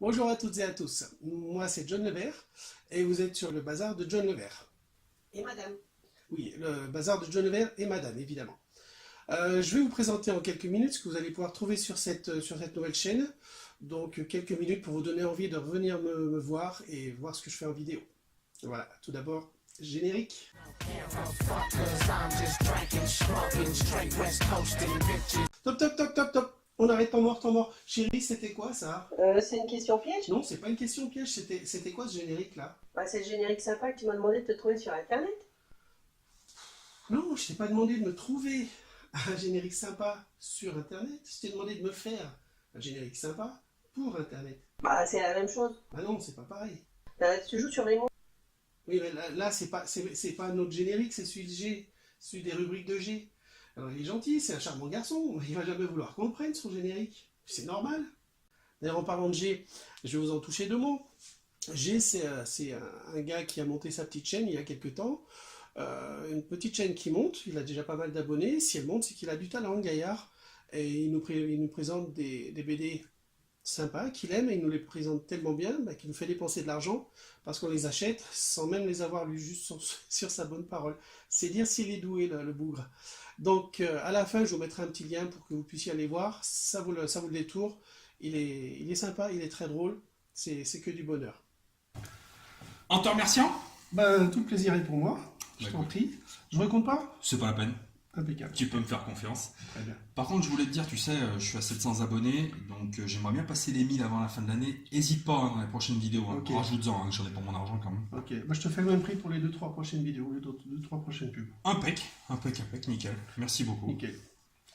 Bonjour à toutes et à tous, moi c'est John Levert et vous êtes sur le bazar de John Levert. Et madame. Oui, le bazar de John Levert et madame évidemment. Je vais vous présenter en quelques minutes ce que vous allez pouvoir trouver sur cette nouvelle chaîne. Donc quelques minutes pour vous donner envie de revenir me voir et voir ce que je fais en vidéo. Voilà, tout d'abord, générique. Top, top, top, top, top. On arrête temps mort, temps mort. Chérie, c'était quoi ça? C'est une question piège? Non, c'est pas une question piège, c'était quoi ce générique là? Bah, c'est le générique sympa que tu m'as demandé de te trouver sur internet. Non, je t'ai pas demandé de me trouver un générique sympa sur internet, je t'ai demandé de me faire un générique sympa pour internet. Bah, c'est la même chose. Ah non, c'est pas pareil. Tu joues sur les mots. Oui, mais là c'est pas notre générique, c'est celui de G, celui des rubriques de G. Alors il est gentil, c'est un charmant garçon, il va jamais vouloir qu'on le prenne son générique. C'est normal. D'ailleurs, en parlant de G, je vais vous en toucher deux mots. G, c'est un gars qui a monté sa petite chaîne il y a quelques temps. Une petite chaîne qui monte, il a déjà pas mal d'abonnés. Si elle monte, c'est qu'il a du talent, le gaillard. Et il nous présente des BD sympas qu'il aime, et il nous les présente tellement bien qu'il nous fait dépenser de l'argent parce qu'on les achète sans même les avoir lus, juste sur sa bonne parole. C'est dire s'il est doué, le bougre. Donc à la fin, je vous mettrai un petit lien pour que vous puissiez aller voir. Ça vaut le détour. Il est sympa, il est très drôle. C'est que du bonheur. En te remerciant? Ben, tout le plaisir est pour moi. Je Bah, t'en écoute. prie. Je ne raconte pas? C'est pas la peine. Impeccable. Tu peux me faire confiance. Très bien. Par contre, je voulais te dire, tu sais, je suis à 700 abonnés, donc j'aimerais bien passer les 1000 avant la fin de l'année. Hésite pas dans les prochaines vidéos. Ok. Rajoute-en, j'en ai pour mon argent quand même. Ok, bah, je te fais le même prix pour les 2-3 prochaines vidéos, les 2-3 prochaines pubs. Impec, nickel. Merci beaucoup. Nickel.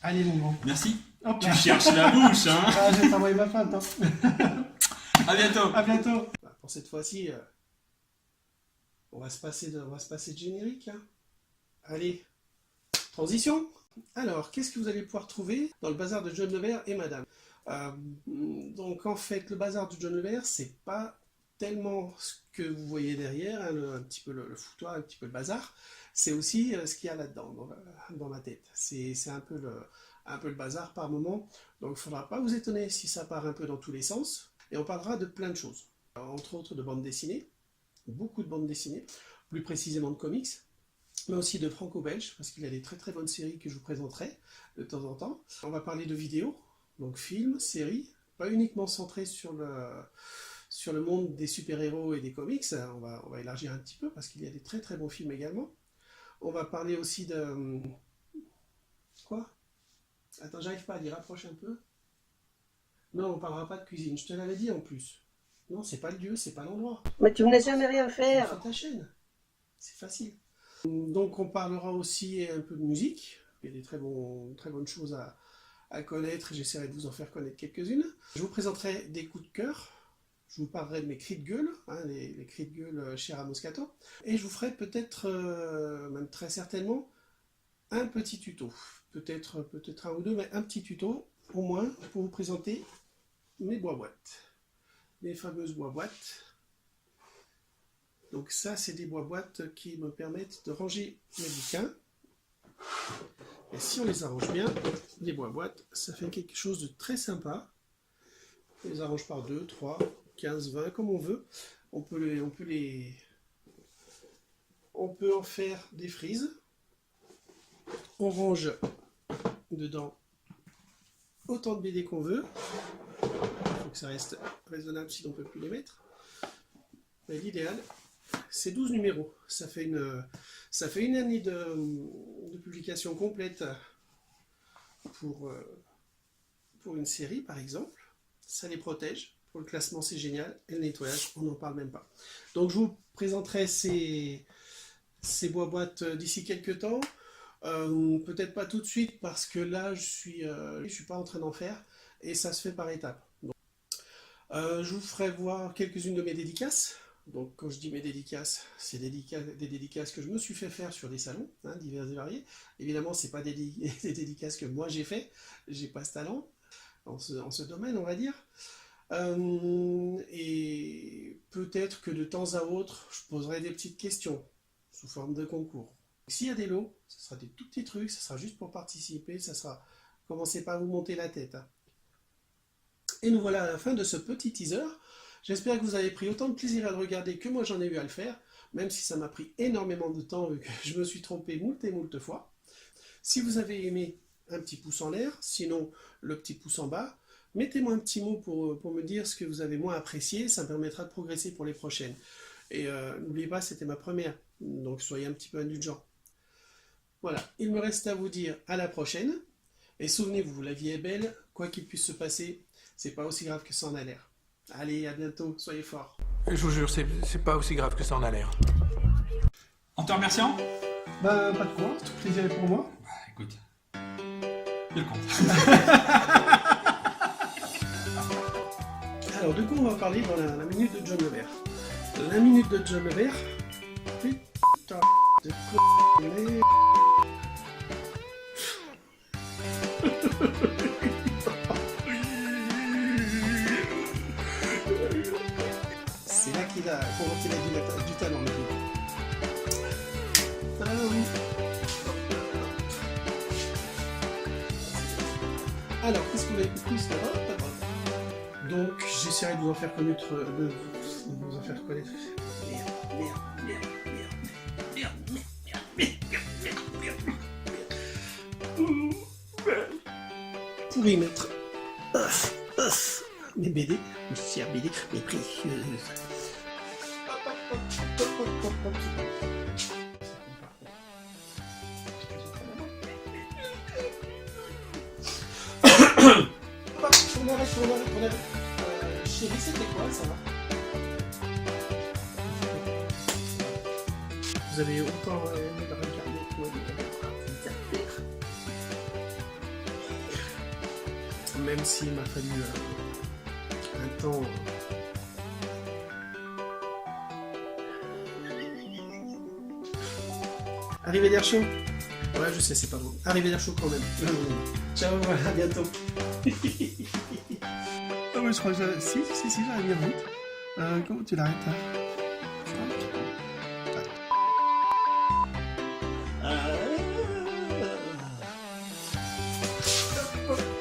Allez mon grand. Merci. Hop Tu là. cherches la bouche, hein? Ah, je vais t'envoyer ma femme, attends. À bientôt. À bientôt. Bah, pour cette fois-ci, on va se passer de générique. Hein. Allez, transition. Alors, qu'est-ce que vous allez pouvoir trouver dans le bazar de John Levert et madame? Donc en fait, le bazar de John Levert, c'est pas tellement ce que vous voyez derrière, hein, un petit peu le foutoir, un petit peu le bazar, c'est aussi ce qu'il y a là-dedans, dans ma tête. C'est un peu le bazar par moment, donc il ne faudra pas vous étonner si ça part un peu dans tous les sens, et on parlera de plein de choses, entre autres de bandes dessinées, beaucoup de bandes dessinées, plus précisément de comics, mais aussi de franco-belge, parce qu'il y a des très très bonnes séries que je vous présenterai de temps en temps. On va parler de vidéos, donc films, séries, pas uniquement centrés sur le monde des super-héros et des comics, on va élargir un petit peu, parce qu'il y a des très très bons films également. On va parler aussi de... Quoi? Attends, j'arrive pas à dire, rapproche un peu. Non, on parlera pas de cuisine, je te l'avais dit en plus. Non, c'est pas le lieu, c'est pas l'endroit. Mais tu me laisses jamais rien Fais faire. ta chaîne, c'est facile. Donc on parlera aussi un peu de musique, il y a des très bonnes choses à connaître, et j'essaierai de vous en faire connaître quelques-unes. Je vous présenterai des coups de cœur, je vous parlerai de mes cris de gueule, hein, les cris de gueule chez Moscato, et je vous ferai peut-être, même très certainement, un petit tuto, peut-être un ou deux, mais un petit tuto, au moins, pour vous présenter mes boîtes, les fameuses boîtes. Donc ça, c'est des boîtes qui me permettent de ranger mes bouquins. Et si on les arrange bien, les boîtes, ça fait quelque chose de très sympa. On les arrange par 2, 3, 15, 20, comme on veut. On peut en faire des frises. On range dedans autant de BD qu'on veut. Il faut que ça reste raisonnable si on ne peut plus les mettre. Mais l'idéal, c'est 12 numéros. Ça fait une année de publication complète pour une série, par exemple. Ça les protège. Pour le classement, c'est génial. Et le nettoyage, on n'en parle même pas. Donc, je vous présenterai ces boîtes d'ici quelques temps. Peut-être pas tout de suite, parce que là, je suis pas en train d'en faire. Et ça se fait par étapes. Donc, je vous ferai voir quelques-unes de mes dédicaces. Donc quand je dis mes dédicaces, c'est des dédicaces que je me suis fait faire sur des salons, hein, divers et variés. Évidemment, ce n'est pas des dédicaces que moi j'ai fait, j'ai pas ce talent en ce domaine, on va dire. Et peut-être que de temps à autre, je poserai des petites questions sous forme de concours. S'il y a des lots, ce sera des tout petits trucs, ce sera juste pour participer, ça sera... Commencez pas à vous monter la tête. Hein. Et nous voilà à la fin de ce petit teaser. J'espère que vous avez pris autant de plaisir à le regarder que moi j'en ai eu à le faire, même si ça m'a pris énormément de temps vu que je me suis trompé moult et moult fois. Si vous avez aimé, un petit pouce en l'air, sinon le petit pouce en bas. Mettez-moi un petit mot pour me dire ce que vous avez moins apprécié, ça me permettra de progresser pour les prochaines. Et n'oubliez pas, c'était ma première, donc soyez un petit peu indulgents. Voilà, il me reste à vous dire à la prochaine. Et souvenez-vous, la vie est belle, quoi qu'il puisse se passer, c'est pas aussi grave que ça en a l'air. Allez, à bientôt, soyez forts. Je vous jure, c'est pas aussi grave que ça en a l'air. En te remerciant? Bah, pas de quoi, tout plaisir est pour moi. Bah, écoute, il le compte. Alors, de quoi on va parler dans la minute de John Levert? La minute de John Levert. Putain de merde. C'est là qu'il a du talent, le truc. Ah oui. Alors, qu'est-ce que vous avez compris? Ça va, pas grave. Donc, j'essaierai de vous en faire connaître. De vous en faire connaître. Merde. Pour y mettre. Mes BD, mes chères BD, mes précieuses. On arrête. Chérie, c'était quoi ça? Vous avez autant aimé de regarder que moi de même s'il m'a fallu un temps. Arrivederci. Ouais, je sais, c'est pas drôle. Arrivederci quand même. Ciao, à bientôt. Ah ouais, je crois que si, j'arrive bien vite. Comment tu l'arrêtes là?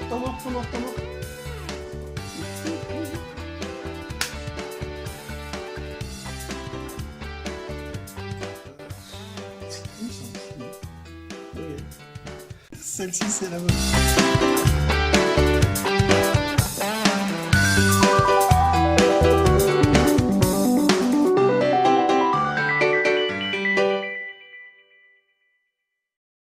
T'en mort. Celle-ci, c'est la bonne.